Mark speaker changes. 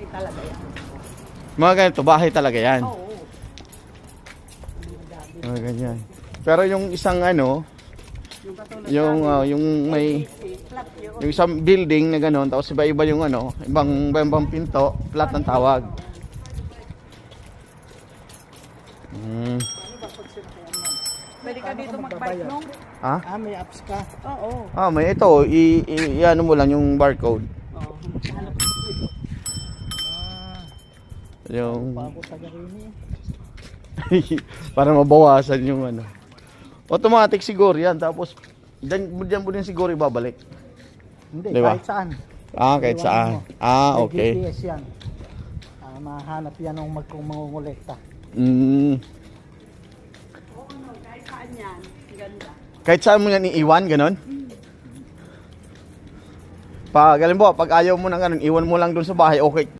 Speaker 1: talaga yan.
Speaker 2: Mga ganito, bahay talaga yan.
Speaker 1: Oo.
Speaker 2: Mga ganyan. Pero yung isang ano,
Speaker 1: Yung katulad
Speaker 2: yung may
Speaker 1: flat yun.
Speaker 2: yung isang building na gano'n, tapos iba-iba yung ano, ibang pinto, flat ang tawag.
Speaker 1: Pwede ka dito mag-bike nung?
Speaker 2: Ha?
Speaker 3: May apps ka.
Speaker 1: Oo.
Speaker 2: May ito, i-ano mo lang yung barcode.
Speaker 1: Oo. Hanap ko dito.
Speaker 2: Yung
Speaker 3: Ako taga rin
Speaker 2: para mabawasan yung ano. Automatic siguro yan, tapos diyan mo din siguro ibabalik.
Speaker 3: Hindi,
Speaker 2: Diba?
Speaker 3: kahit saan.
Speaker 2: Kahit
Speaker 3: Iwanan
Speaker 2: saan.
Speaker 3: mo. May
Speaker 2: Okay.
Speaker 3: GPS yan. Mahanap yan kung mangungulekta.
Speaker 1: Oo, no. Kahit saan yan. Ganda.
Speaker 2: Kahit saan mo yan iiwan, ganon? Pag, alam mo, pag ayaw mo ng ganun, iwan mo lang dun sa bahay, okay.